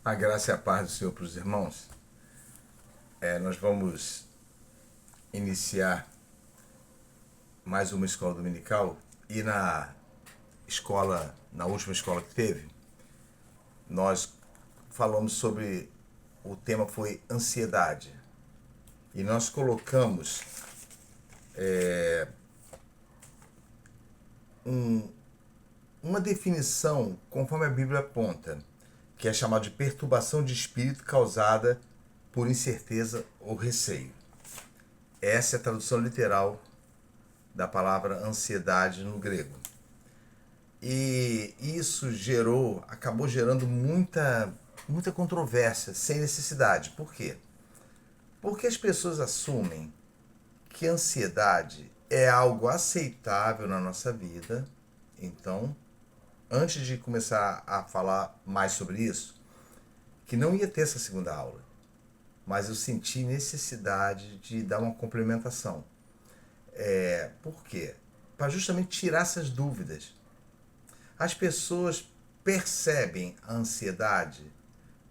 A graça e a paz do Senhor para os irmãos. Nós vamos iniciar mais uma escola dominical e na última escola que teve, nós falamos sobre, o tema foi ansiedade. E nós colocamos uma definição conforme a Bíblia aponta, que é chamada de perturbação de espírito causada por incerteza ou receio. Essa é a tradução literal da palavra ansiedade no grego. E isso acabou gerando muita controvérsia, sem necessidade. Por quê? Porque as pessoas assumem que a ansiedade é algo aceitável na nossa vida. Então, antes de começar a falar mais sobre isso, que não ia ter essa segunda aula, mas eu senti necessidade de dar uma complementação. Por quê? Para justamente tirar essas dúvidas. As pessoas percebem a ansiedade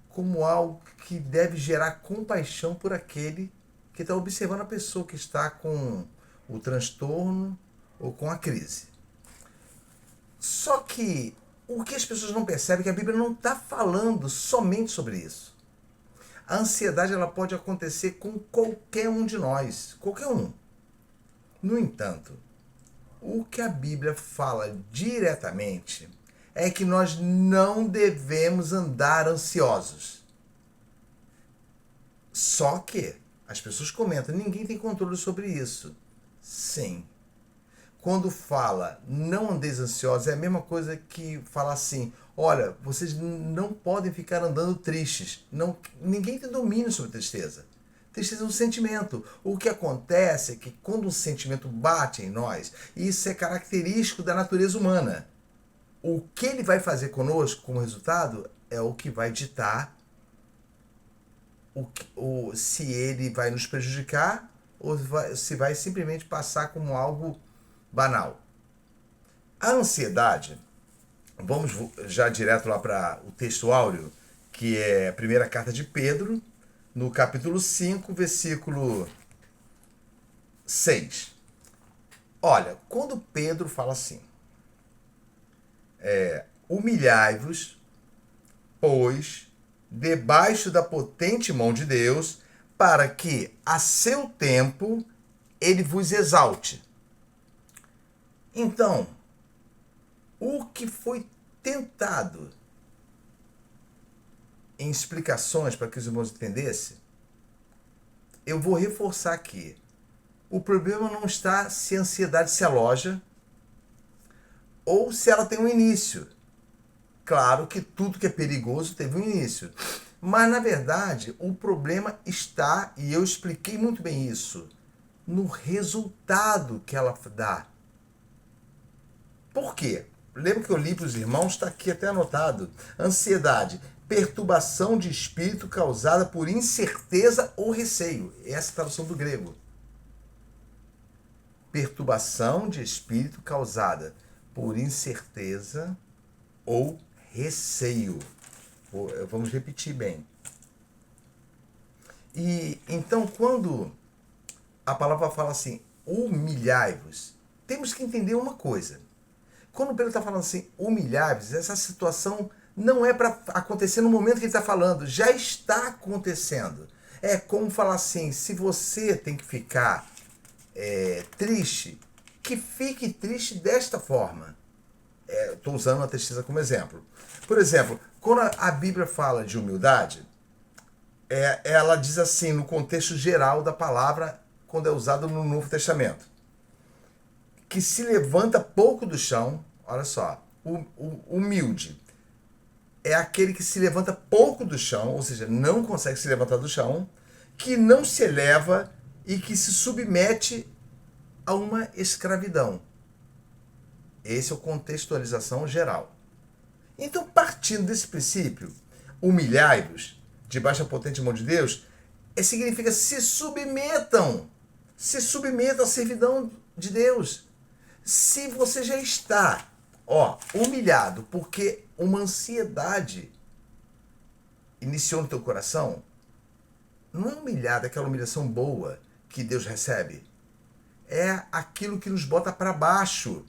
como algo que deve gerar compaixão por aquele que está observando a pessoa que está com o transtorno ou com a crise. Só que o que as pessoas não percebem é que a Bíblia não está falando somente sobre isso. A ansiedade ela pode acontecer com qualquer um de nós, qualquer um. No entanto, o que a Bíblia fala diretamente é que nós não devemos andar ansiosos. Só que as pessoas comentam, ninguém tem controle sobre isso. Sim. Quando fala não andeis ansiosos, é a mesma coisa que falar assim, olha, vocês não podem ficar andando tristes. Ninguém tem domínio sobre tristeza. Tristeza é um sentimento. O que acontece é que quando um sentimento bate em nós, isso é característico da natureza humana. O que ele vai fazer conosco como resultado é o que vai ditar se ele vai nos prejudicar ou se vai simplesmente passar como algo banal. A ansiedade, vamos já direto lá para o texto áureo, que é a primeira carta de Pedro, no capítulo 5, versículo 6. Olha, quando Pedro fala assim, humilhai-vos, pois, debaixo da potente mão de Deus, para que, a seu tempo, ele vos exalte. Então, o que foi tentado em explicações para que os irmãos entendessem, eu vou reforçar aqui. O problema não está se a ansiedade se aloja ou se ela tem um início. Claro que tudo que é perigoso teve um início. Mas, na verdade, o problema está, e eu expliquei muito bem isso, no resultado que ela dá. Por quê? Lembra que eu li para os irmãos? Está aqui até anotado. Ansiedade, perturbação de espírito causada por incerteza ou receio. Essa é a tradução do grego. Perturbação de espírito causada por incerteza ou receio. Vamos repetir bem. E então, quando a palavra fala assim, humilhai-vos, temos que entender uma coisa. Quando o Pedro está falando assim, humilhai-vos, essa situação não é para acontecer no momento que ele está falando, já está acontecendo. É como falar assim, se você tem que ficar triste, que fique triste desta forma. Estou usando a tristeza como exemplo. Por exemplo, quando a Bíblia fala de humildade, ela diz assim, no contexto geral da palavra, quando é usada no Novo Testamento, que se levanta pouco do chão, olha só, humilde é aquele que se levanta pouco do chão, ou seja, não consegue se levantar do chão, que não se eleva e que se submete a uma escravidão. Esse é o contextualização geral. Então, partindo desse princípio, humilhai-vos debaixo da potente mão de Deus, significa se submetam à servidão de Deus. Se você já está humilhado porque uma ansiedade iniciou no teu coração, não é humilhado, é aquela humilhação boa que Deus recebe. É aquilo que nos bota para baixo.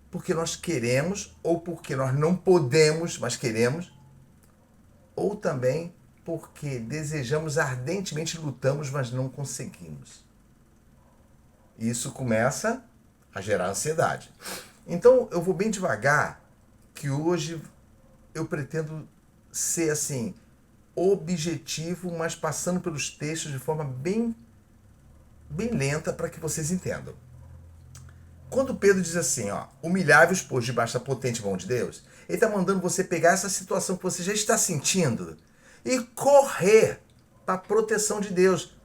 Porque nós queremos, ou porque nós não podemos, mas queremos, ou também porque desejamos ardentemente, lutamos, mas não conseguimos. Isso começa a gerar ansiedade. Então, eu vou bem devagar, que hoje eu pretendo ser assim, objetivo, mas passando pelos textos de forma bem lenta para que vocês entendam. Quando Pedro diz assim, ó, humilhai-vos, pois, debaixo da potente mão de Deus, ele está mandando você pegar essa situação que você já está sentindo e correr para a proteção de Deus.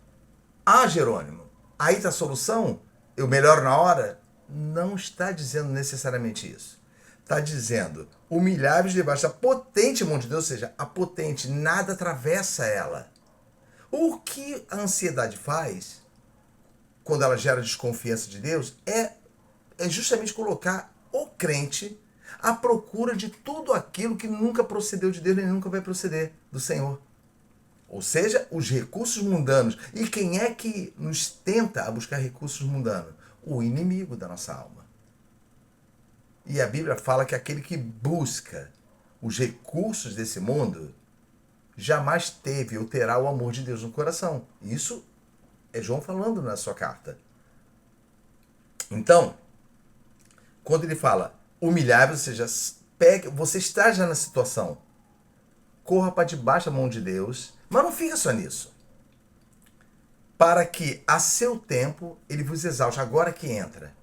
Ah, Jerônimo, aí está a solução? Eu melhoro na hora? Não está dizendo necessariamente isso. Está dizendo, humilhai-vos debaixo da potente mão de Deus, ou seja, a potente, nada atravessa ela. O que a ansiedade faz, quando ela gera desconfiança de Deus, é justamente colocar o crente à procura de tudo aquilo que nunca procedeu de Deus nem nunca vai proceder do Senhor. Ou seja, os recursos mundanos. E quem é que nos tenta a buscar recursos mundanos? O inimigo da nossa alma. E a Bíblia fala que aquele que busca os recursos desse mundo jamais teve ou terá o amor de Deus no coração. Isso é João falando na sua carta. Então, quando ele fala humilhar-vos, ou seja, você está já na situação, corra para debaixo da mão de Deus, mas não fica só nisso. Para que a seu tempo ele vos exalte, agora que entra.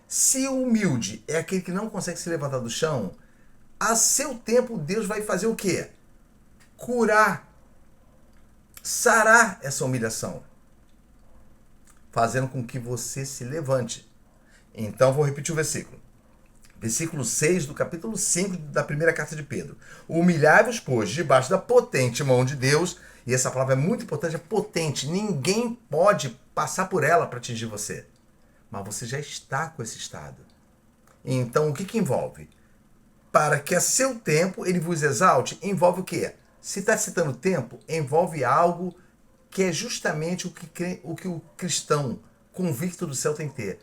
Se o humilde é aquele que não consegue se levantar do chão, a seu tempo Deus vai fazer o quê? Curar, sarar essa humilhação, fazendo com que você se levante. Então vou repetir o versículo. Versículo 6 do capítulo 5 da primeira carta de Pedro. Humilhai-vos, pois, debaixo da potente mão de Deus. E essa palavra é muito importante, é potente. Ninguém pode passar por ela para atingir você. Mas você já está com esse estado. Então, o que envolve? Para que a seu tempo ele vos exalte, envolve o quê? Se está citando tempo, envolve algo que é justamente o que o cristão convicto do céu tem que ter.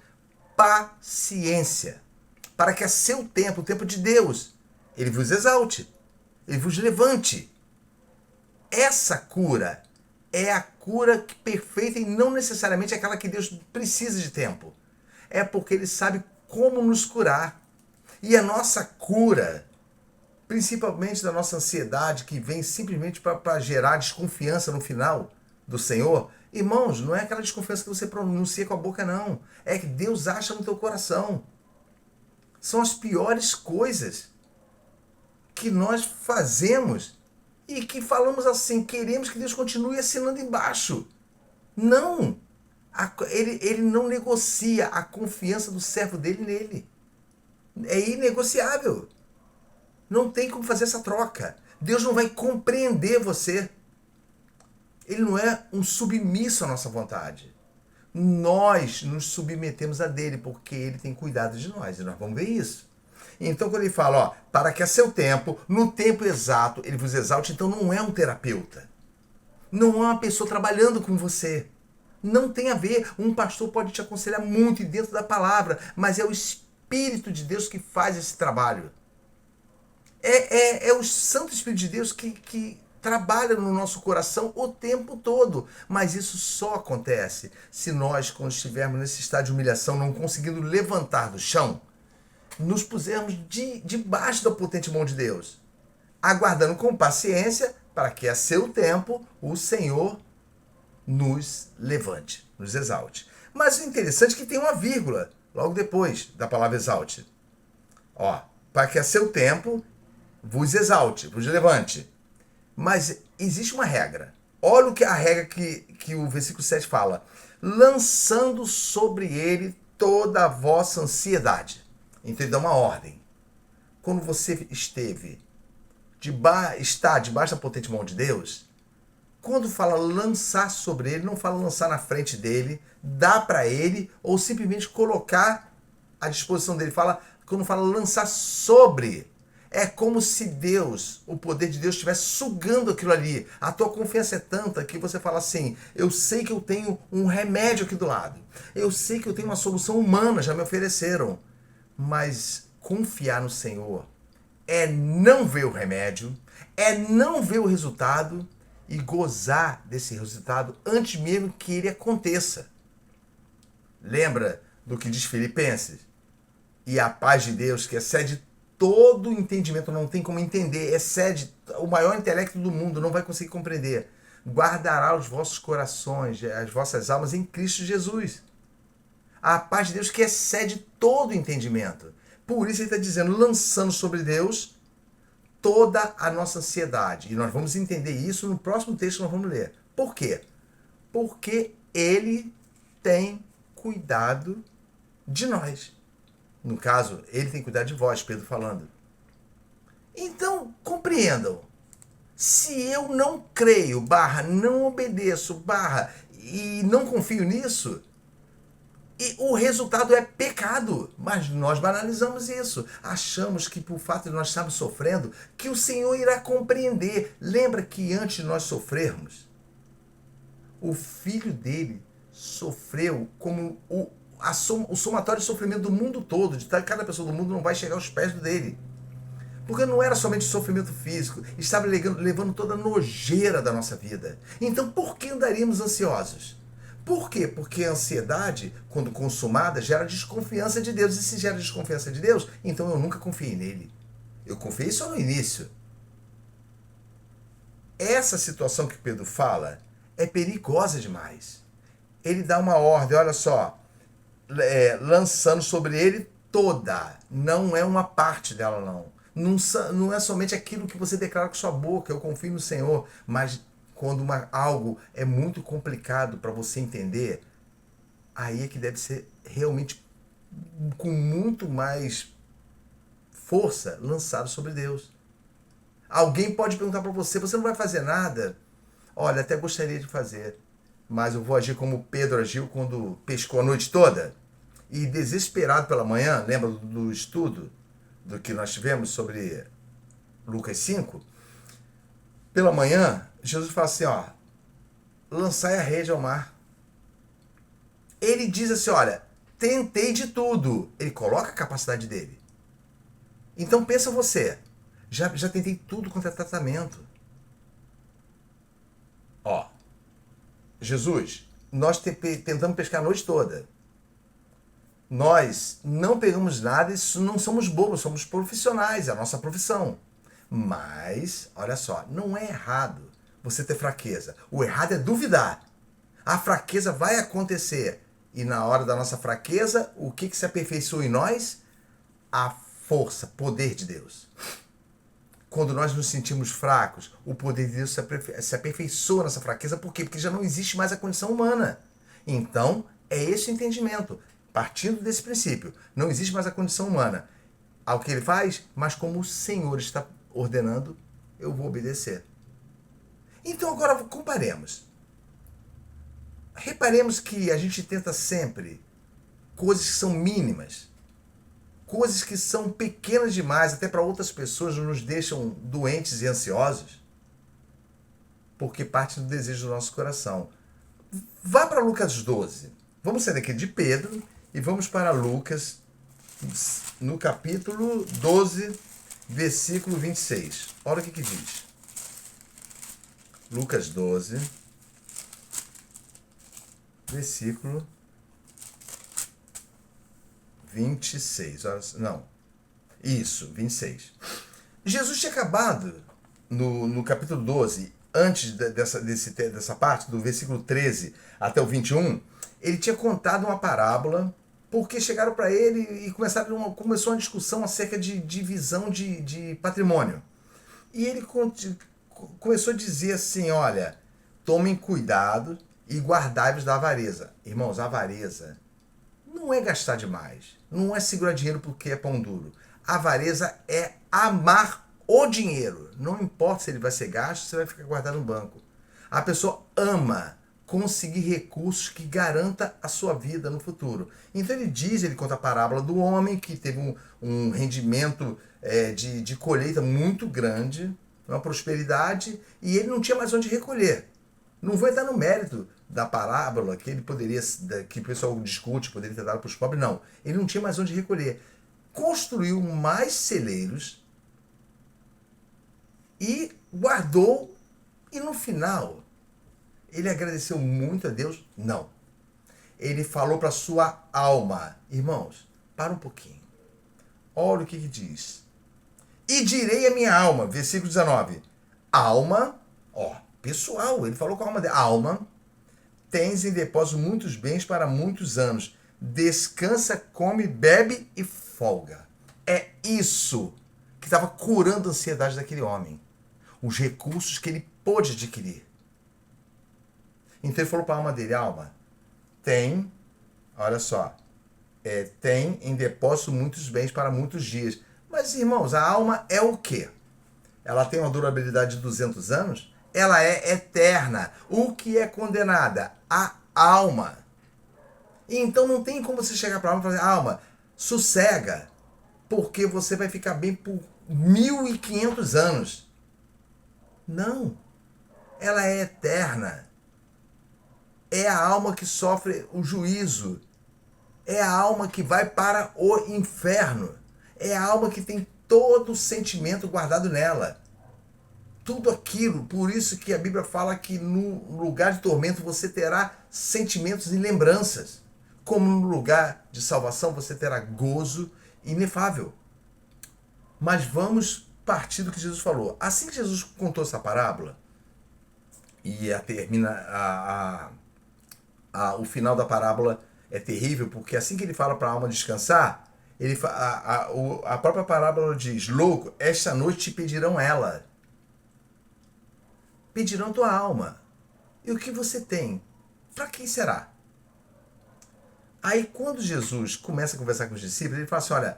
Paciência. Para que a seu tempo, o tempo de Deus, ele vos exalte, ele vos levante. Essa cura é a cura perfeita e não necessariamente aquela que Deus precisa de tempo. É porque ele sabe como nos curar. E a nossa cura, principalmente da nossa ansiedade, que vem simplesmente para gerar desconfiança no final do Senhor, irmãos, não é aquela desconfiança que você pronuncia com a boca, não. É que Deus acha no teu coração. São as piores coisas que nós fazemos e que falamos assim, queremos que Deus continue assinando embaixo. Não! Ele não negocia a confiança do servo dele nele. É inegociável. Não tem como fazer essa troca. Deus não vai compreender você. Ele não é um submisso à nossa vontade. Nós nos submetemos a dele, porque ele tem cuidado de nós. E nós vamos ver isso. Então, quando ele fala, ó, para que a seu tempo, no tempo exato, ele vos exalte, então não é um terapeuta. Não é uma pessoa trabalhando com você. Não tem a ver. Um pastor pode te aconselhar muito dentro da palavra, mas é o Espírito de Deus que faz esse trabalho. É o Santo Espírito de Deus que trabalha no nosso coração o tempo todo. Mas isso só acontece se nós, quando estivermos nesse estado de humilhação, não conseguindo levantar do chão, nos pusermos debaixo da potente mão de Deus, aguardando com paciência para que a seu tempo o Senhor nos levante, nos exalte. Mas o interessante é que tem uma vírgula logo depois da palavra exalte. Ó, para que a seu tempo vos exalte, vos levante. Mas existe uma regra. Olha o que a regra que o versículo 7 fala. Lançando sobre ele toda a vossa ansiedade. Então ele dá uma ordem. Quando você está debaixo da potente mão de Deus, quando fala lançar sobre ele, não fala lançar na frente dele, dá para ele, ou simplesmente colocar à disposição dele. Quando fala lançar sobre, É como se Deus, o poder de Deus, estivesse sugando aquilo ali. A tua confiança é tanta que você fala assim: eu sei que eu tenho um remédio aqui do lado. Eu sei que eu tenho uma solução humana, já me ofereceram. Mas confiar no Senhor é não ver o remédio, é não ver o resultado e gozar desse resultado antes mesmo que ele aconteça. Lembra do que diz Filipenses? E a paz de Deus, que excede todo entendimento, não tem como entender, excede o maior intelecto do mundo, não vai conseguir compreender. Guardará os vossos corações, as vossas almas em Cristo Jesus. A paz de Deus que excede todo entendimento. Por isso ele está dizendo, lançando sobre Deus toda a nossa ansiedade. E nós vamos entender isso no próximo texto que nós vamos ler. Por quê? Porque ele tem cuidado de nós. No caso, ele tem cuidado de vós, Pedro falando. Então, compreendam. Se eu não creio, não obedeço, e não confio nisso, e o resultado é pecado. Mas nós banalizamos isso. Achamos que por fato de nós estarmos sofrendo, que o Senhor irá compreender. Lembra que antes de nós sofrermos, o filho dele sofreu como o somatório de sofrimento do mundo todo. De cada pessoa do mundo não vai chegar aos pés dele. Porque não era somente sofrimento físico, estava levando toda a nojeira da nossa vida. Então por que andaríamos ansiosos? Por quê? Porque a ansiedade, quando consumada, gera desconfiança de Deus. E se gera desconfiança de Deus, então eu nunca confiei nele. Eu confiei só no início. Essa situação que Pedro fala é perigosa demais. Ele dá uma ordem, olha só, lançando sobre ele toda. Não é uma parte dela, não. Não é somente aquilo que você declara com sua boca, eu confio no Senhor, mas quando algo é muito complicado para você entender, aí é que deve ser realmente com muito mais força lançado sobre Deus. Alguém pode perguntar para você, você não vai fazer nada? Olha, até gostaria de fazer, mas eu vou agir como Pedro agiu quando pescou a noite toda. E desesperado pela manhã, lembra do estudo do que nós tivemos sobre Lucas 5? Pela manhã, Jesus fala assim, ó, lançai a rede ao mar. Ele diz assim, olha, tentei de tudo. Ele coloca a capacidade dele. Então pensa você, já tentei tudo quanto é tratamento. Ó, Jesus, nós tentamos pescar a noite toda. Nós não pegamos nada, isso não somos bobos, somos profissionais, é a nossa profissão. Mas, olha só, não é errado você ter fraqueza. O errado é duvidar. A fraqueza vai acontecer. E na hora da nossa fraqueza, o que se aperfeiçoa em nós? A força, poder de Deus. Quando nós nos sentimos fracos, o poder de Deus se aperfeiçoa nessa fraqueza. Por quê? Porque já não existe mais a condição humana. Então, é esse o entendimento. Partindo desse princípio, não existe mais a condição humana. Ao que ele faz, mas como o Senhor está ordenando, eu vou obedecer. Então agora comparemos. Reparemos que a gente tenta sempre coisas que são mínimas, coisas que são pequenas demais, até para outras pessoas nos deixam doentes e ansiosos, porque parte do desejo do nosso coração. Vá para Lucas 12. Vamos sair daqui de Pedro e vamos para Lucas, no capítulo 12, versículo 26. Olha o que diz. Lucas 12, versículo 26. Não, isso, 26. Jesus tinha acabado, no capítulo 12, antes dessa parte, do versículo 13 até o 21, ele tinha contado uma parábola, porque chegaram para ele e começou uma discussão acerca de divisão de patrimônio. E ele começou a dizer assim, olha, tomem cuidado e guardai-vos da avareza. Irmãos, a avareza não é gastar demais, não é segurar dinheiro porque é pão duro. A avareza é amar o dinheiro. Não importa se ele vai ser gasto, se vai ficar guardado no banco. A pessoa ama conseguir recursos que garanta a sua vida no futuro. Então ele conta a parábola do homem que teve um rendimento de colheita muito grande, uma prosperidade, e ele não tinha mais onde recolher. Não vou entrar no mérito da parábola que ele poderia, que o pessoal discute, poderia ter dado para os pobres, não. Ele não tinha mais onde recolher. Construiu mais celeiros e guardou, e no final ele agradeceu muito a Deus? Não. Ele falou para sua alma. Irmãos, para um pouquinho. Olha o que diz. E direi a minha alma, versículo 19. Alma, pessoal, ele falou com a alma dele. Alma, tens em depósito muitos bens para muitos anos. Descansa, come, bebe e folga. É isso que estava curando a ansiedade daquele homem. Os recursos que ele pôde adquirir. Então ele falou para a alma dele, alma, tem, olha só, tem em depósito muitos bens para muitos dias. Mas, irmãos, a alma é o quê? Ela tem uma durabilidade de 200 anos? Ela é eterna. O que é condenada? A alma. Então não tem como você chegar para a alma e falar, alma, sossega, porque você vai ficar bem por 1.500 anos. Não. Ela é eterna. É a alma que sofre o juízo. É a alma que vai para o inferno. É a alma que tem todo o sentimento guardado nela. Tudo aquilo, por isso que a Bíblia fala que no lugar de tormento você terá sentimentos e lembranças. Como no lugar de salvação você terá gozo inefável. Mas vamos partir do que Jesus falou. Assim que Jesus contou essa parábola, e termina o final da parábola é terrível, porque assim que ele fala para a alma descansar, a própria parábola diz, louco, esta noite te pedirão ela. Pedirão tua alma. E o que você tem? Para quem será? Aí quando Jesus começa a conversar com os discípulos, ele fala assim, olha,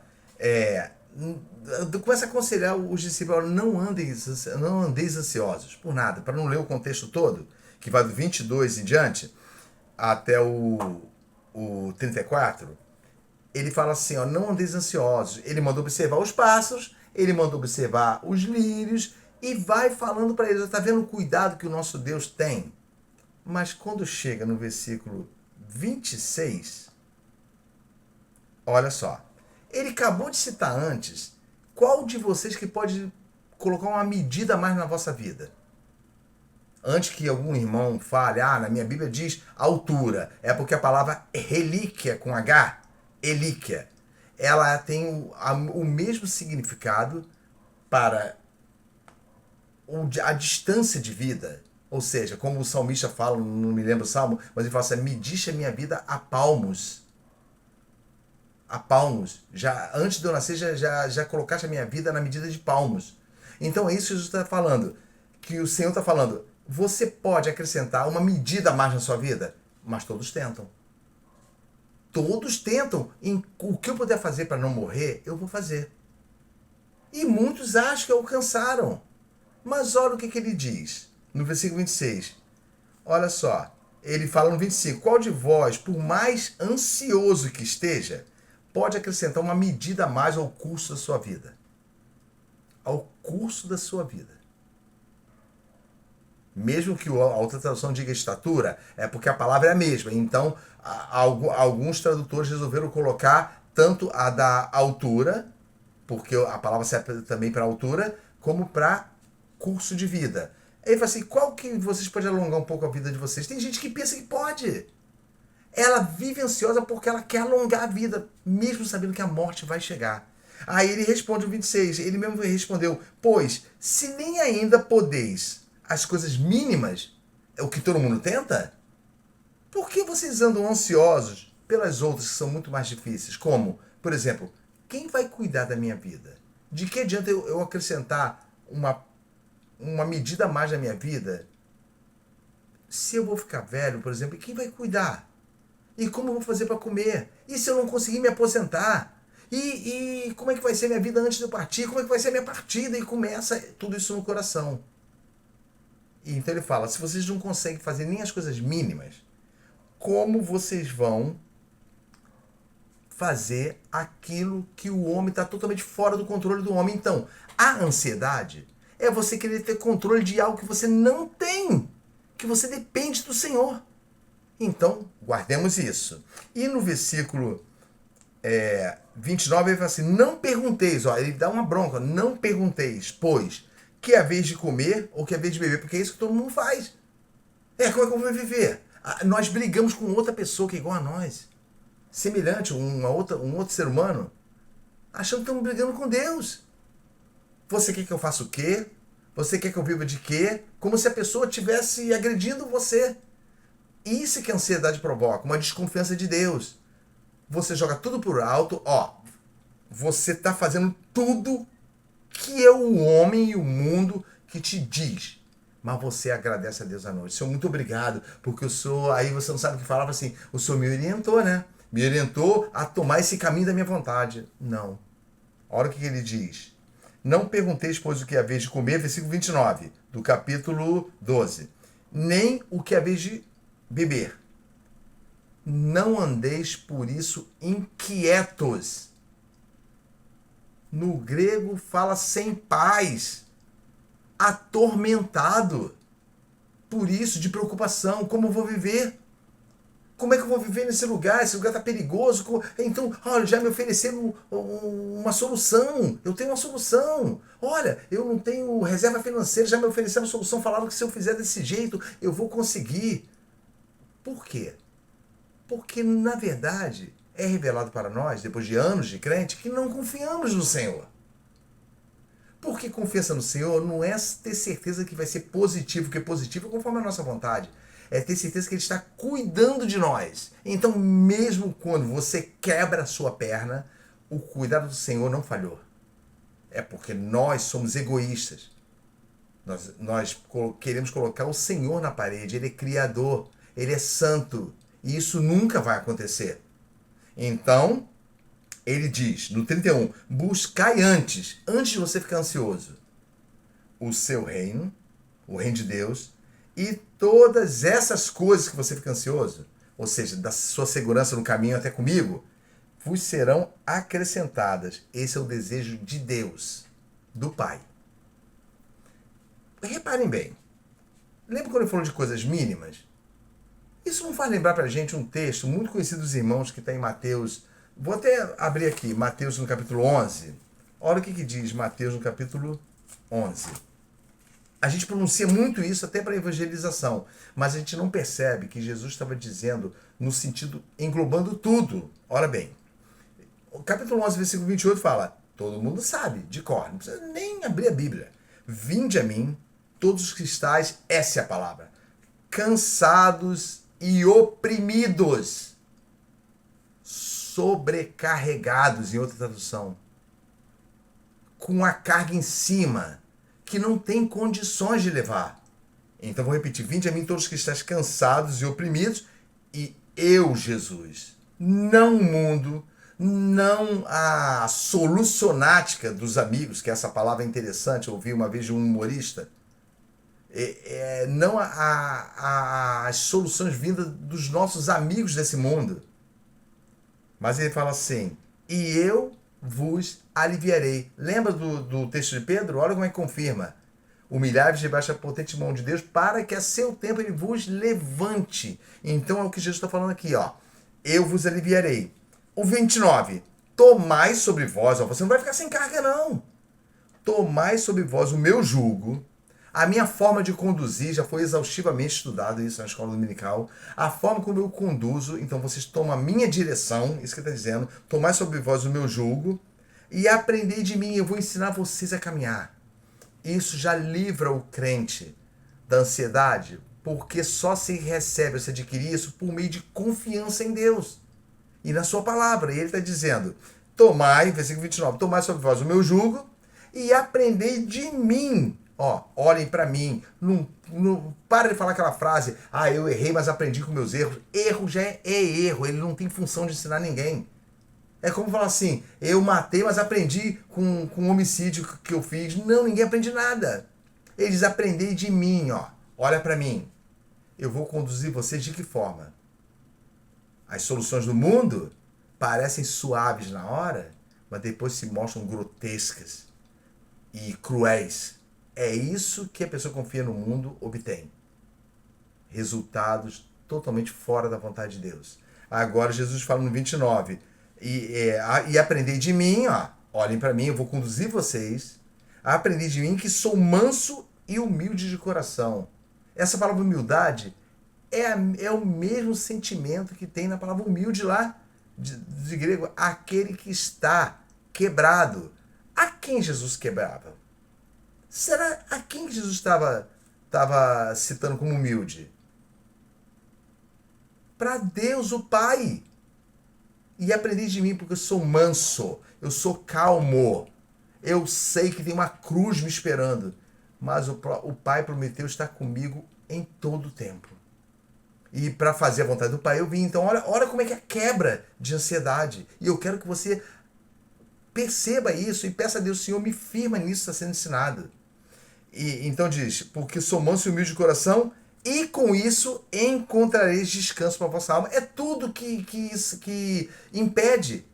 começa a aconselhar os discípulos, não andeis ansiosos por nada, para não ler o contexto todo, que vai do 22 em diante, até o 34, ele fala assim, não andeis ansiosos. Ele mandou observar os pássaros, ele mandou observar os lírios, e vai falando para eles, está vendo o cuidado que o nosso Deus tem? Mas quando chega no versículo 26, olha só, ele acabou de citar antes, qual de vocês que pode colocar uma medida a mais na vossa vida? Antes que algum irmão fale, na minha Bíblia diz altura, é porque a palavra relíquia com H, relíquia, ela tem o mesmo significado para a distância de vida. Ou seja, como o salmista fala, não me lembro o salmo, mas ele fala assim, mediste a minha vida a palmos. A palmos. Já, antes de eu nascer, já colocaste a minha vida na medida de palmos. Então é isso que Jesus está falando. Que o Senhor está falando. Você pode acrescentar uma medida a mais na sua vida, mas todos tentam. Todos tentam. O que eu puder fazer para não morrer, eu vou fazer. E muitos acham que alcançaram. Mas olha o que ele diz no versículo 26. Olha só. Ele fala no 25. Qual de vós, por mais ansioso que esteja, pode acrescentar uma medida a mais ao curso da sua vida? Ao curso da sua vida. Mesmo que a outra tradução diga estatura, é porque a palavra é a mesma. Então, alguns tradutores resolveram colocar tanto a da altura, porque a palavra serve também para altura, como para curso de vida. Aí ele fala assim, qual que vocês podem alongar um pouco a vida de vocês? Tem gente que pensa que pode. Ela vive ansiosa porque ela quer alongar a vida, mesmo sabendo que a morte vai chegar. Aí ele responde no 26, ele mesmo respondeu, pois, se nem ainda podeis as coisas mínimas, é o que todo mundo tenta, por que vocês andam ansiosos pelas outras que são muito mais difíceis? Como, por exemplo, quem vai cuidar da minha vida? De que adianta eu acrescentar uma medida a mais na minha vida? Se eu vou ficar velho, por exemplo, quem vai cuidar? E como eu vou fazer para comer? E se eu não conseguir me aposentar? E como é que vai ser minha vida antes de eu partir? Como é que vai ser a minha partida? E começa tudo isso no coração. E então ele fala, se vocês não conseguem fazer nem as coisas mínimas, como vocês vão fazer aquilo que o homem está totalmente fora do controle do homem? Então, a ansiedade é você querer ter controle de algo que você não tem, que você depende do Senhor. Então, guardemos isso. E no versículo 29, ele fala assim, não pergunteis, ó, ele dá uma bronca, não pergunteis, pois, que é a vez de comer ou que é a vez de beber, porque é isso que todo mundo faz. Como é que eu vou viver? Nós brigamos com outra pessoa que é igual a nós, semelhante, um outro ser humano, achando que estamos brigando com Deus. Você quer que eu faça o quê? Você quer que eu viva de quê? Como se a pessoa estivesse agredindo você. Isso que a ansiedade provoca, uma desconfiança de Deus. Você joga tudo por alto, você está fazendo tudo que é o homem e o mundo que te diz. Mas você agradece a Deus à noite. Senhor, muito obrigado, porque o Senhor, aí você não sabe o que falava assim, o Senhor me orientou, né? Me orientou a tomar esse caminho da minha vontade. Não. Olha o que ele diz. Não pergunteis, pois, o que é a vez de comer, versículo 29, do capítulo 12. Nem o que é a vez de beber. Não andeis por isso inquietos. No grego fala sem paz, atormentado. Por isso, de preocupação, como eu vou viver? Como é que eu vou viver nesse lugar? Esse lugar está perigoso. Então, olha, já me ofereceram uma solução. Eu tenho uma solução. Olha, eu não tenho reserva financeira, já me ofereceram uma solução. Falaram que se eu fizer desse jeito, eu vou conseguir. Por quê? Porque, na verdade, é revelado para nós, depois de anos de crente, que não confiamos no Senhor. Porque confiança no Senhor não é ter certeza que vai ser positivo, porque positivo é conforme a nossa vontade. É ter certeza que Ele está cuidando de nós. Então, mesmo quando você quebra a sua perna, o cuidado do Senhor não falhou. É porque nós somos egoístas. Nós queremos colocar o Senhor na parede. Ele é criador, Ele é santo. E isso nunca vai acontecer. Então, ele diz, no 31, buscai antes de você ficar ansioso, o seu reino, o reino de Deus, e todas essas coisas que você fica ansioso, ou seja, da sua segurança no caminho até comigo, vos serão acrescentadas. Esse é o desejo de Deus, do Pai. Reparem bem, lembra quando ele falou de coisas mínimas? Isso não faz lembrar pra gente um texto muito conhecido dos irmãos que está em Mateus. Vou até abrir aqui, Mateus no capítulo 11. Olha o que diz Mateus no capítulo 11. A gente pronuncia muito isso até para evangelização, mas a gente não percebe que Jesus estava dizendo no sentido englobando tudo. Ora bem, o capítulo 11, versículo 28 fala, todo mundo sabe, de cor, não precisa nem abrir a Bíblia. Vinde a mim, todos os que estáis, essa é a palavra, cansados e oprimidos, sobrecarregados, em outra tradução, com a carga em cima, que não tem condições de levar. Então vou repetir, vinde a mim todos que estáis cansados e oprimidos, e eu, Jesus, não o mundo, não a solucionática dos amigos, que essa palavra é interessante, eu ouvi uma vez de um humorista, não as soluções vindas dos nossos amigos desse mundo. Mas ele fala assim, e eu vos aliviarei. Lembra do texto de Pedro? Olha como é que confirma. Humilhai-vos debaixo da potente mão de Deus, para que a seu tempo ele vos levante. Então é o que Jesus está falando aqui, ó. Eu vos aliviarei. O 29. Tomai sobre vós, ó, você não vai ficar sem carga, não. Tomai sobre vós o meu jugo. A minha forma de conduzir já foi exaustivamente estudado isso na escola dominical. A forma como eu conduzo, então vocês tomam a minha direção, isso que ele está dizendo, tomai sobre vós o meu jugo e aprendei de mim, eu vou ensinar vocês a caminhar. Isso já livra o crente da ansiedade, porque só se recebe, se adquire isso por meio de confiança em Deus e na sua palavra. E ele está dizendo, tomai, versículo 29, tomai sobre vós o meu jugo e aprendei de mim. Olhem para mim, não para de falar aquela frase, eu errei, mas aprendi com meus erros. Erro já é erro, ele não tem função de ensinar ninguém. É como falar assim, eu matei, mas aprendi com o homicídio que eu fiz. Não, ninguém aprende nada. Eles aprendem de mim, olha para mim, eu vou conduzir vocês de que forma? As soluções do mundo parecem suaves na hora, mas depois se mostram grotescas e cruéis. É isso que a pessoa que confia no mundo obtém. Resultados totalmente fora da vontade de Deus. Agora Jesus fala no 29, e aprendei de mim, olhem para mim, eu vou conduzir vocês, a aprender de mim que sou manso e humilde de coração. Essa palavra humildade é o mesmo sentimento que tem na palavra humilde lá, de grego, aquele que está quebrado. A quem Jesus quebrava? Será a quem Jesus estava citando como humilde? Para Deus, o Pai. E aprendi de mim porque eu sou manso, eu sou calmo. Eu sei que tem uma cruz me esperando, mas o Pai prometeu estar comigo em todo o tempo. E para fazer a vontade do Pai eu vim. Então olha como é que é a quebra de ansiedade. E eu quero que você perceba isso e peça a Deus, Senhor, me firma nisso que está sendo ensinado. E então diz, porque sou manso e humilde de coração, e com isso encontrareis descanso para a vossa alma. É tudo que impede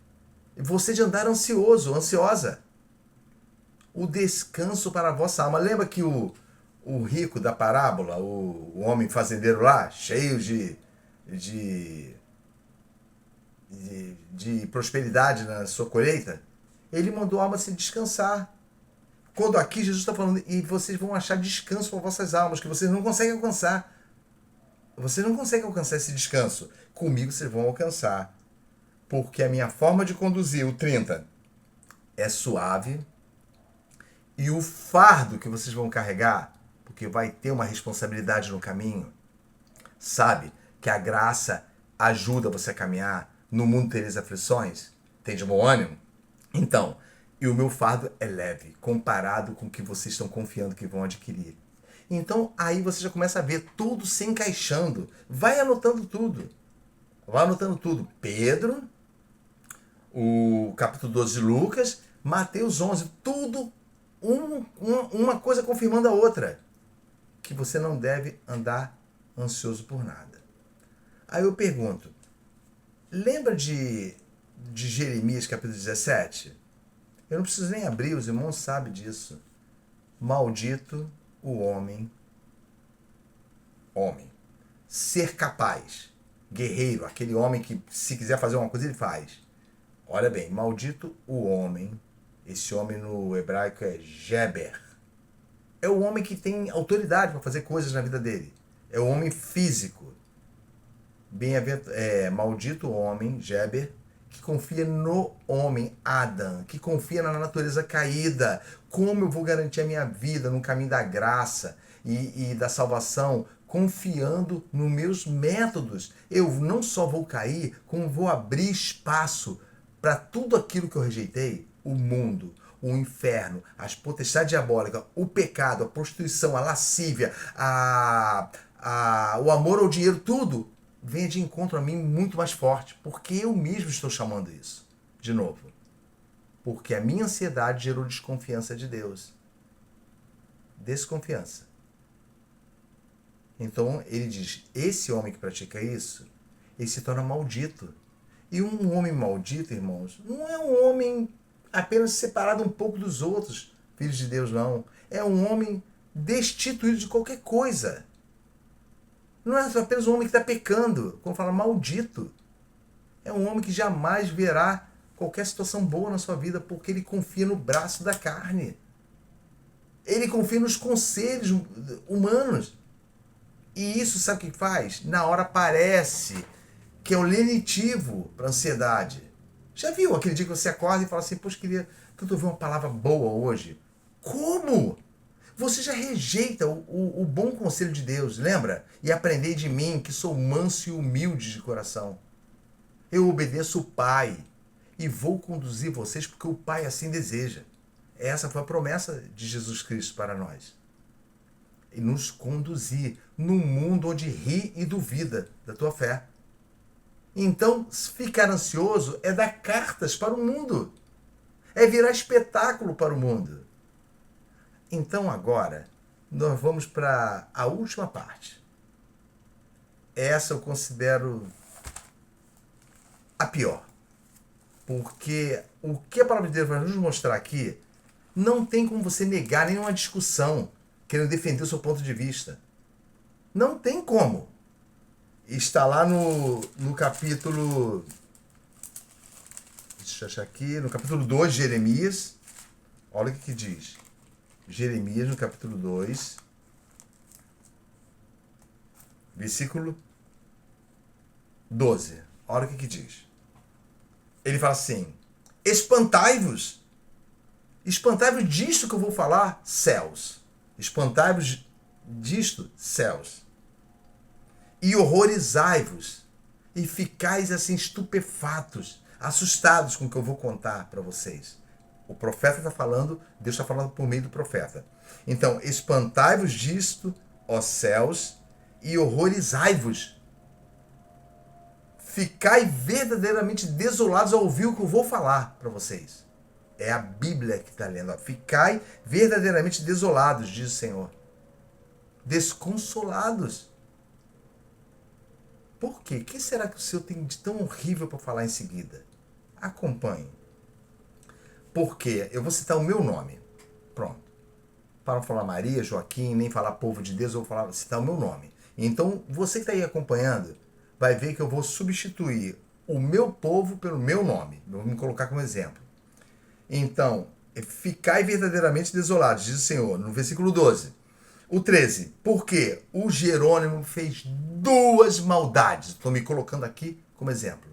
você de andar ansiosa. O descanso para a vossa alma. Lembra que o rico da parábola, o homem fazendeiro lá, cheio de prosperidade na sua colheita, ele mandou a alma se descansar. Quando aqui Jesus está falando, e vocês vão achar descanso para vossas almas, que vocês não conseguem alcançar. Vocês não conseguem alcançar esse descanso. Comigo vocês vão alcançar. Porque a minha forma de conduzir, o 30, é suave. E o fardo que vocês vão carregar, porque vai ter uma responsabilidade no caminho, sabe que a graça ajuda você a caminhar. No mundo tereis aflições. Tem de bom ânimo? Então, e o meu fardo é leve, comparado com o que vocês estão confiando que vão adquirir. Então, aí você já começa a ver tudo se encaixando. Vai anotando tudo. Pedro, o capítulo 12 de Lucas, Mateus 11, tudo uma coisa confirmando a outra. Que você não deve andar ansioso por nada. Aí eu pergunto, lembra de Jeremias capítulo 17? Eu não preciso nem abrir, os irmãos sabem disso. Maldito o homem. Ser capaz. Guerreiro, aquele homem que se quiser fazer uma coisa ele faz. Olha bem, maldito o homem. Esse homem no hebraico é Geber. É o homem que tem autoridade para fazer coisas na vida dele. É o homem físico. Maldito o homem, Geber, que confia no homem, Adão, que confia na natureza caída. Como eu vou garantir a minha vida no caminho da graça e da salvação, confiando nos meus métodos? Eu não só vou cair, como vou abrir espaço para tudo aquilo que eu rejeitei, o mundo, o inferno, as potestades diabólicas, o pecado, a prostituição, a lascívia, o amor ao dinheiro, tudo venha de encontro a mim muito mais forte, porque eu mesmo estou chamando isso. De novo, porque a minha ansiedade gerou desconfiança de Deus. Desconfiança. Então ele diz, esse homem que pratica isso, ele se torna maldito. E um homem maldito, irmãos, não é um homem apenas separado um pouco dos outros filhos de Deus, não. É um homem destituído de qualquer coisa. Não é apenas um homem que está pecando, como fala, maldito. É um homem que jamais verá qualquer situação boa na sua vida, porque ele confia no braço da carne. Ele confia nos conselhos humanos. E isso sabe o que faz? Na hora parece que é o lenitivo para a ansiedade. Já viu aquele dia que você acorda e fala assim, poxa, queria que eu ouvi uma palavra boa hoje? Como? Você já rejeita o bom conselho de Deus, lembra? E aprendei de mim, que sou manso e humilde de coração. Eu obedeço o Pai e vou conduzir vocês porque o Pai assim deseja. Essa foi a promessa de Jesus Cristo para nós. E nos conduzir num mundo onde ri e duvida da tua fé. Então, ficar ansioso é dar cartas para o mundo. É virar espetáculo para o mundo. Então agora, nós vamos para a última parte. Essa eu considero a pior. Porque o que a palavra de Deus vai nos mostrar aqui não tem como você negar nenhuma discussão querendo defender o seu ponto de vista. Não tem como. Está lá no capítulo... Deixa eu achar aqui. No capítulo 2 de Jeremias. Olha o que diz. Jeremias, no capítulo 2. Versículo 12. Olha o que diz. Ele fala assim: espantai-vos. Espantai-vos disto que eu vou falar, céus. Espantai-vos disto, céus. E horrorizai-vos. E ficais assim estupefatos, assustados com o que eu vou contar para vocês. O profeta está falando, Deus está falando por meio do profeta. Então, espantai-vos disto, ó céus, e horrorizai-vos. Ficai verdadeiramente desolados ao ouvir o que eu vou falar para vocês. É a Bíblia que está lendo. Ficai verdadeiramente desolados, diz o Senhor. Desconsolados. Por quê? O que será que o Senhor tem de tão horrível para falar em seguida? Acompanhe. Porque eu vou citar o meu nome. Pronto. Para não falar Maria, Joaquim, nem falar povo de Deus, eu vou citar o meu nome. Então, você que está aí acompanhando, vai ver que eu vou substituir o meu povo pelo meu nome. Vou me colocar como exemplo. Então, ficai verdadeiramente desolados, diz o Senhor, no versículo 12. O 13, porque o Jerônimo fez duas maldades. Estou me colocando aqui como exemplo.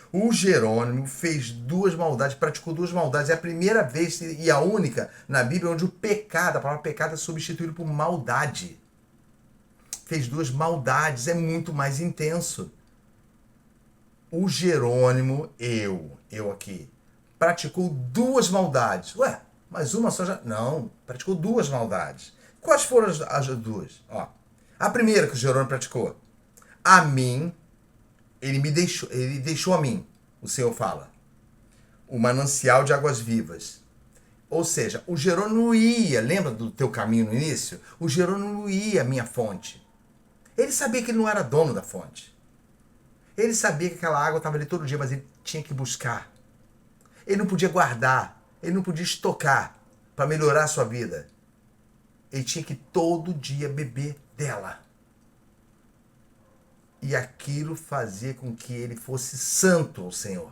O Jerônimo fez duas maldades, praticou duas maldades. É a primeira vez e a única na Bíblia onde o pecado, a palavra pecado é substituído por maldade. Fez duas maldades, é muito mais intenso. O Jerônimo, eu aqui, praticou duas maldades. Ué, mas uma só já... Não, praticou duas maldades. Quais foram as duas? Ó, a primeira que o Jerônimo praticou. A mim, ele deixou a mim, o Senhor fala, o manancial de águas vivas. Ou seja, o Jerônimo ia, lembra do teu caminho no início? O Jerônimo ia à minha fonte. Ele sabia que ele não era dono da fonte. Ele sabia que aquela água estava ali todo dia, mas ele tinha que buscar. Ele não podia guardar, ele não podia estocar para melhorar a sua vida. Ele tinha que todo dia beber dela. E aquilo fazia com que ele fosse santo ao Senhor.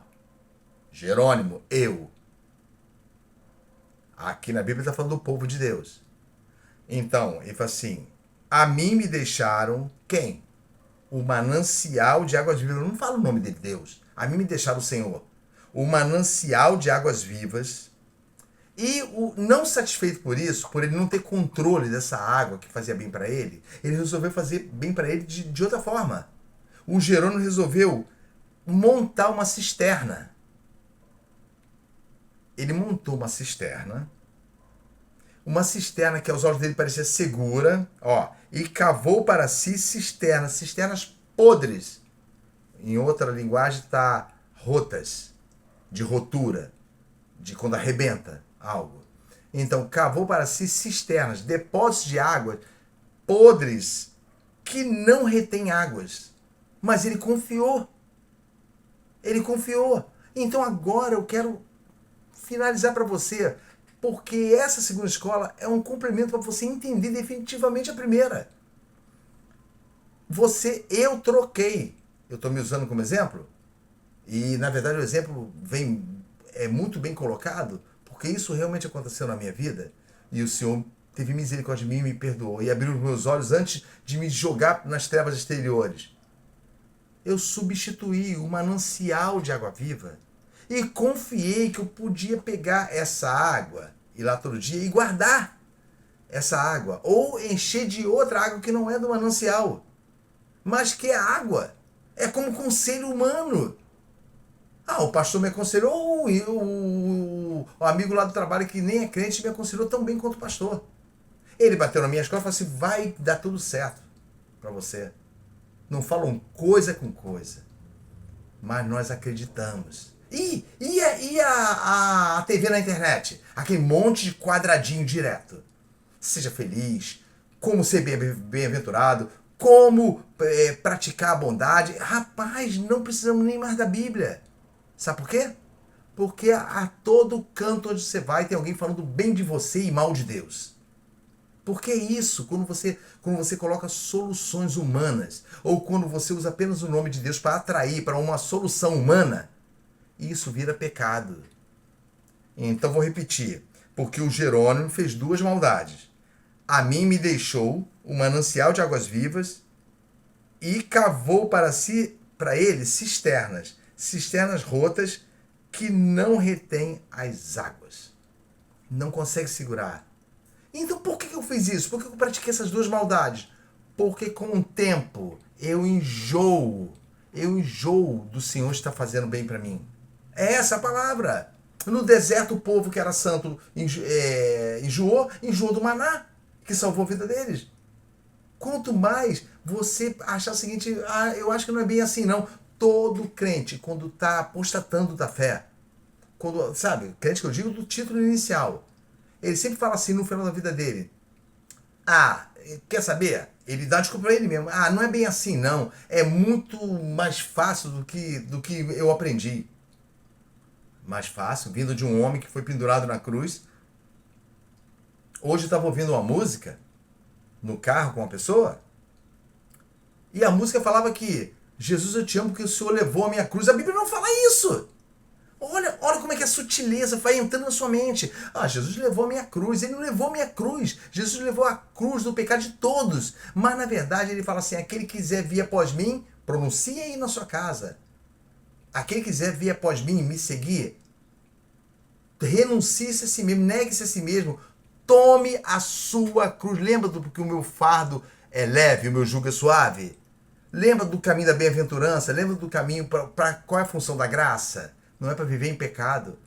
Jerônimo, eu. Aqui na Bíblia está falando do povo de Deus. Então, ele fala assim, a mim me deixaram quem? O manancial de águas vivas. Eu não falo o nome de Deus. A mim me deixaram o Senhor. O manancial de águas vivas. E não satisfeito por isso, por ele não ter controle dessa água que fazia bem para ele resolveu fazer bem para ele de outra forma. O Jerônimo resolveu montar uma cisterna. Ele montou uma cisterna que aos olhos dele parecia segura, e cavou para si cisternas podres. Em outra linguagem está rotas, de rotura, de quando arrebenta algo. Então, cavou para si cisternas, depósitos de água podres, que não retém águas. Mas ele confiou. Ele confiou. Então agora eu quero finalizar para você, porque essa segunda escola é um complemento para você entender definitivamente a primeira. Eu troquei. Eu estou me usando como exemplo? E na verdade o exemplo é muito bem colocado, porque isso realmente aconteceu na minha vida. E o Senhor teve misericórdia de mim e me perdoou. E abriu os meus olhos antes de me jogar nas trevas exteriores. Eu substituí o manancial de água viva e confiei que eu podia pegar essa água, ir lá todo dia e guardar essa água, ou encher de outra água que não é do manancial, mas que é água. É como conselho humano. O pastor me aconselhou, o amigo lá do trabalho que nem é crente me aconselhou tão bem quanto o pastor. Ele bateu na minha escola e falou assim, vai dar tudo certo para você. Não falam coisa com coisa, mas nós acreditamos. E a TV na internet? Aquele monte de quadradinho direto. Seja feliz, como ser bem-aventurado, como praticar a bondade. Rapaz, não precisamos nem mais da Bíblia. Sabe por quê? Porque a todo canto onde você vai tem alguém falando bem de você e mal de Deus. Porque é isso, quando você coloca soluções humanas, ou quando você usa apenas o nome de Deus para atrair para uma solução humana, isso vira pecado. Então vou repetir, porque o Jerônimo fez duas maldades. A mim me deixou o manancial de águas vivas e cavou para ele cisternas rotas que não retêm as águas. Não consegue segurar. Então por que eu fiz isso? Por que eu pratiquei essas duas maldades? Porque com o tempo eu enjoo do Senhor estar fazendo bem para mim. É essa a palavra. No deserto o povo que era santo enjoou do maná, que salvou a vida deles. Quanto mais você achar o seguinte, eu acho que não é bem assim não. Todo crente, quando está apostatando da fé, sabe, crente que eu digo do título inicial, ele sempre fala assim no final da vida dele, quer saber? Ele dá desculpa pra ele mesmo. Não é bem assim não, é muito mais fácil do que eu aprendi. Mais fácil, vindo de um homem que foi pendurado na cruz. Hoje eu estava ouvindo uma música no carro com uma pessoa e a música falava que Jesus, eu te amo porque o Senhor levou a minha cruz. A Bíblia não fala isso. Olha como é que a sutileza vai entrando na sua mente. Jesus levou a minha cruz. Ele não levou a minha cruz. Jesus levou a cruz do pecado de todos. Mas na verdade ele fala assim, aquele que quiser vir após mim, pronuncie aí na sua casa. Aquele que quiser vir após mim e me seguir, renuncie-se a si mesmo, negue-se a si mesmo, tome a sua cruz. Lembra do que o meu fardo é leve, o meu jugo é suave? Lembra do caminho da bem-aventurança? Lembra do caminho para qual é a função da graça? Não é para viver em pecado,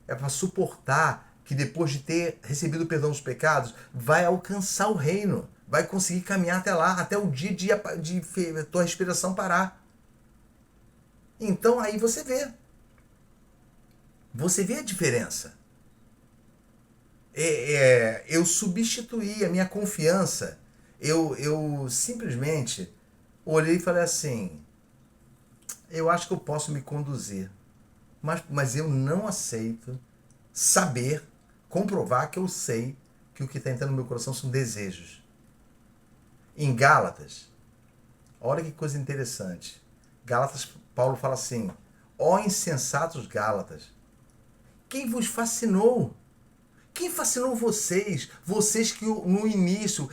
é para suportar que depois de ter recebido o perdão dos pecados, vai alcançar o reino, vai conseguir caminhar até lá, até o dia de tua respiração parar. Então aí você vê a diferença. Eu substituí a minha confiança, eu simplesmente olhei e falei assim, eu acho que eu posso me conduzir, mas eu não aceito comprovar que eu sei que o que está entrando no meu coração são desejos. Em Gálatas, olha que coisa interessante, Gálatas, Paulo fala assim, ó insensatos Gálatas, quem vos fascinou? Quem fascinou vocês? Vocês que no início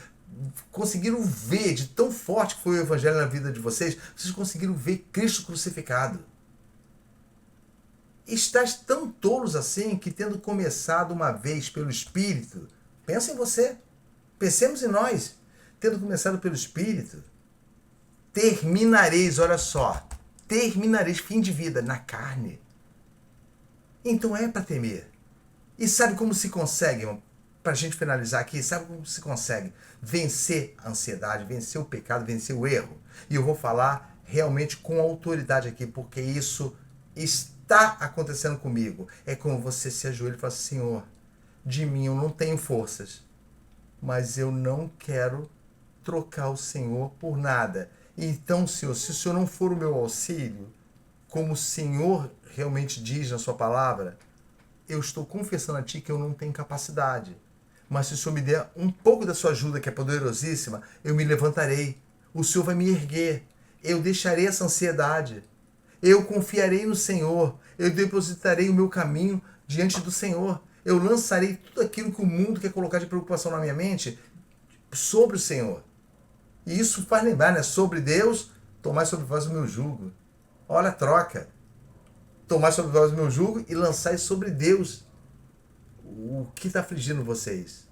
conseguiram ver, de tão forte que foi o evangelho na vida de vocês, vocês conseguiram ver Cristo crucificado. Estais tão tolos assim que, tendo começado uma vez pelo Espírito, pensa em você, pensemos em nós, tendo começado pelo Espírito, terminareis, olha só, fim de vida, na carne. Então é para temer. E sabe como se consegue, para a gente finalizar aqui, sabe como se consegue vencer a ansiedade, vencer o pecado, vencer o erro? E eu vou falar realmente com autoridade aqui, porque isso está acontecendo comigo. É como você se ajoelha e fala assim, Senhor, de mim eu não tenho forças, mas eu não quero trocar o Senhor por nada. Então, Senhor, se o Senhor não for o meu auxílio, como o Senhor realmente diz na sua palavra, eu estou confessando a Ti que eu não tenho capacidade. Mas se o Senhor me der um pouco da sua ajuda, que é poderosíssima, eu me levantarei. O Senhor vai me erguer. Eu deixarei essa ansiedade. Eu confiarei no Senhor. Eu depositarei o meu caminho diante do Senhor. Eu lançarei tudo aquilo que o mundo quer colocar de preocupação na minha mente sobre o Senhor. E isso faz lembrar, né? Sobre Deus, tomai sobre vós o meu jugo. Olha a troca. Tomai sobre vós o meu jugo e lançai sobre Deus o que está afligindo vocês.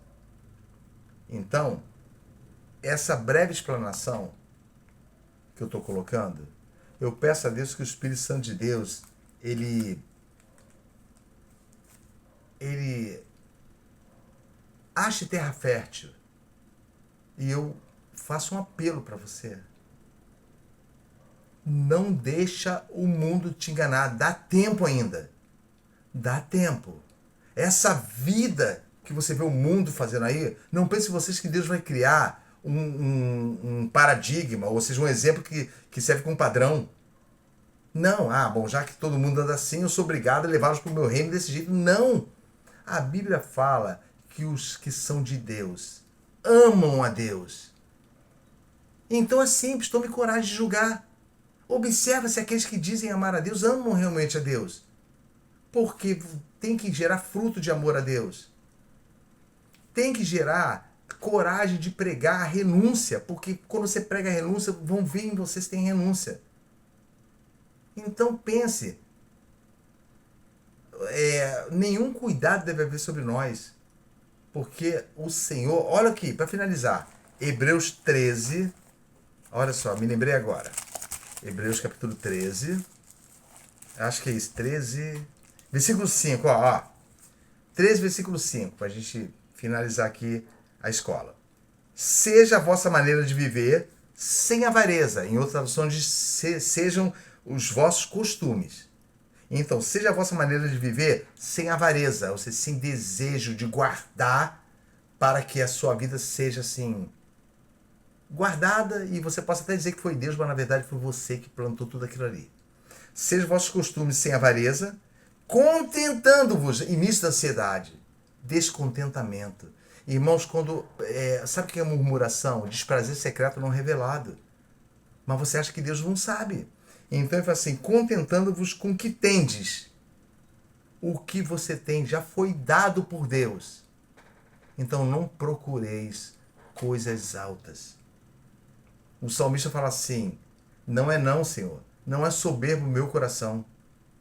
Então, essa breve explanação que eu estou colocando, eu peço a Deus que o Espírito Santo de Deus, ele ache terra fértil. E eu faço um apelo para você. Não deixa o mundo te enganar. Dá tempo ainda. Dá tempo. Essa vida que você vê o mundo fazendo aí, não pense vocês que Deus vai criar um paradigma, ou seja, um exemplo que serve como padrão. Não, bom, já que todo mundo anda assim, eu sou obrigado a levá-los para o meu reino desse jeito. Não! A Bíblia fala que os que são de Deus amam a Deus. Então é simples, tome coragem de julgar. Observa se aqueles que dizem amar a Deus amam realmente a Deus. Porque tem que gerar fruto de amor a Deus. Tem que gerar coragem de pregar a renúncia, porque quando você prega a renúncia, vão ver em você se tem renúncia. Então pense, nenhum cuidado deve haver sobre nós, porque o Senhor, olha aqui, para finalizar, Hebreus 13, olha só, me lembrei agora, Hebreus capítulo 13, acho que é isso, 13, versículo 5, ó 13, versículo 5, para a gente finalizar aqui a escola. Seja a vossa maneira de viver sem avareza. Em outra tradução diz, sejam os vossos costumes. Então, seja a vossa maneira de viver sem avareza, ou seja, sem desejo de guardar para que a sua vida seja assim, guardada e você possa até dizer que foi Deus, mas na verdade foi você que plantou tudo aquilo ali. Seja os vossos costumes sem avareza, contentando-vos, início da ansiedade, descontentamento. Irmãos, quando sabe o que é murmuração? Desprazer secreto não revelado. Mas você acha que Deus não sabe. Então ele fala assim, contentando-vos com o que tendes. O que você tem já foi dado por Deus. Então não procureis coisas altas. O salmista fala assim, não é não, Senhor. Não é soberbo o meu coração.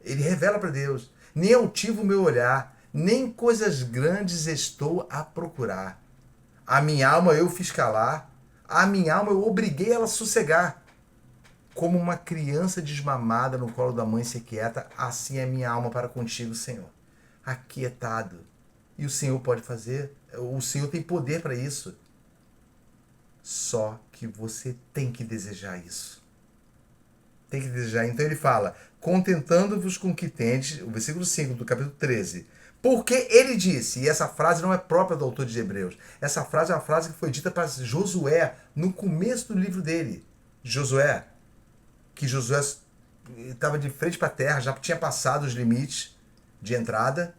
Ele revela para Deus. Nem altivo o meu olhar. Nem coisas grandes estou a procurar. A minha alma eu fiz calar. A minha alma eu obriguei ela a sossegar. Como uma criança desmamada no colo da mãe se quieta, assim é minha alma para contigo, Senhor. Aquietado. E o Senhor pode fazer. O Senhor tem poder para isso. Só que você tem que desejar isso. Tem que desejar. Então ele fala, contentando-vos com o que tendes, o versículo 5 do capítulo 13. Porque ele disse, e essa frase não é própria do autor de Hebreus, essa frase é uma frase que foi dita para Josué no começo do livro dele. Josué, que Josué estava de frente para a terra, já tinha passado os limites de entrada,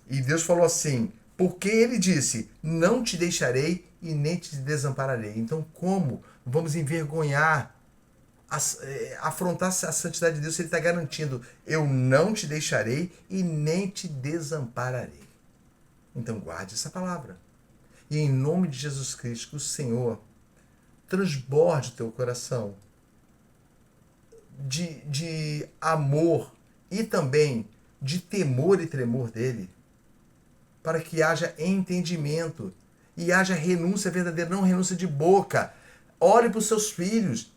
e Deus falou assim, porque ele disse, não te deixarei e nem te desampararei. Então como vamos envergonhar, afrontar a santidade de Deus se ele está garantindo, eu não te deixarei e nem te desampararei. Então guarde essa palavra. E em nome de Jesus Cristo, que o Senhor transborde o teu coração de amor e também de temor e tremor dele, para que haja entendimento e haja renúncia verdadeira, não renúncia de boca. Ore para os seus filhos,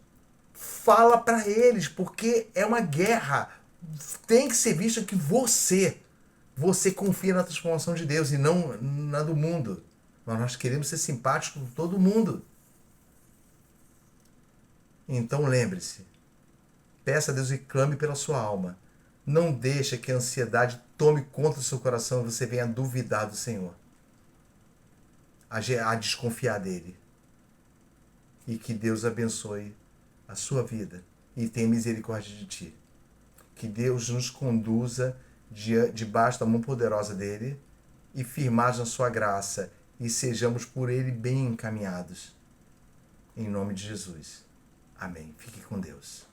fala para eles, porque é uma guerra. Tem que ser visto que você confia na transformação de Deus e não na do mundo. Mas nós queremos ser simpáticos com todo mundo. Então lembre-se, peça a Deus e clame pela sua alma. Não deixe que a ansiedade tome conta do seu coração e você venha a duvidar do Senhor. A desconfiar dele. E que Deus abençoe a sua vida e tenha misericórdia de ti. Que Deus nos conduza debaixo da mão poderosa dele e firmados na sua graça e sejamos por ele bem encaminhados. Em nome de Jesus. Amém. Fique com Deus.